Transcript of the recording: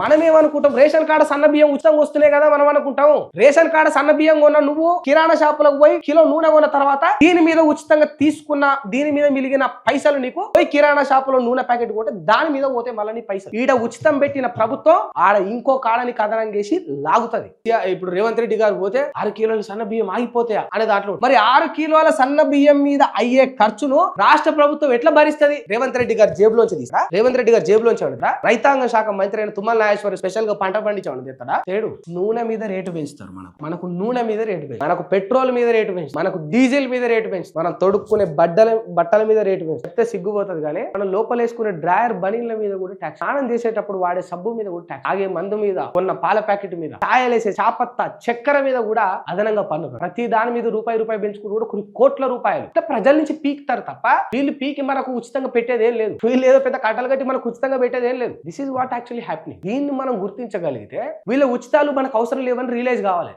మనం ఏమనుకుంటాం, ration card సన్న బియ్యం ఉచితంగా వస్తున్నాయి కదా మనం అనుకుంటాం. రేషన్ కార్డు సన్న బియ్యం కొన్న నువ్వు కిరాణా షాపులకు పోయి కిలో నూనె కొన్న తర్వాత దీని మీద ఉచితంగా తీసుకున్న దీని మీద మిలిగిన పైసలు నీకు పోయి కిరాణా షాపులో నూనె ప్యాకెట్ కొంటే దాని మీద పోతే మళ్ళీ నీ పైసలు. ఈడ ఉచితం పెట్టిన ప్రభుత్వం ఆడ ఇంకో కాడని కథనం చేసి లాగుతుంది. ఇప్పుడు రేవంత్ రెడ్డి గారు పోతే 6 కిలోల సన్న బియ్యం ఆగిపోతాయా అనే దాంట్లో మరి 6 కిలోల సన్న బియ్యం మీద అయ్యే ఖర్చును రాష్ట్ర ప్రభుత్వం ఎట్లా భరిస్తుంది? రేవంత్ రెడ్డి గారి జేబులోంచి తీస్తా? రేవంత్ రెడ్డి గారి జేబులోంచి అడుగుతా? రైతాంగ శాఖ మంత్రి అయిన తుమ్మల నాగేశ్వరి స్పెషల్ గా పంట పండించాడు తెస్తాడా? తేడు. నూనె మీద రేటు పెంచుతారు. మనకు నూనె మీద రేటు పెంచుతారు, మనకు పెట్రోల్ మీద రేటు పెంచుతారు, మనకు డీజిల్ మీద రేటు పెంచుతారు, మనం తొడుక్కునే బట్టల మీద రేటు పెంచుతారు. చెప్తే సిగ్గుపోతుంది కానీ మనం లోపలేసుకునే డ్రాయర్ బనీన్ల మీద కూడా ట్యాక్స్, స్నానం చేసేటప్పుడు వాడే సబ్బు మీద కూడా ట్యాక్స్, ఆగే మందు మీద, కొన్న పాల ప్యాకెట్ మీద, ఛాయలేసే చాపత్త చక్కెర మీద కూడా అదనంగా పన్ను. ప్రతి దాని మీద రూపాయి పెంచుకుని కూడా కొన్ని కోట్ల రూపాయలు ఇట్లా ప్రజల నుంచి పీకుతారు తప్ప వీళ్ళు పీకి మనకు ఉచితంగా పెట్టేది ఏం లేదు. వీళ్ళు ఏదో పెద్ద కట్టలు కట్టి మనకు ఉచితంగా పెట్టేది ఏం లేదు. This is what actually happening. దీన్ని మనం గుర్తించగలిగితే వీళ్ళ ఉచితాలు మనకు అవసరం లేవని రియలైజ్ కావాలి.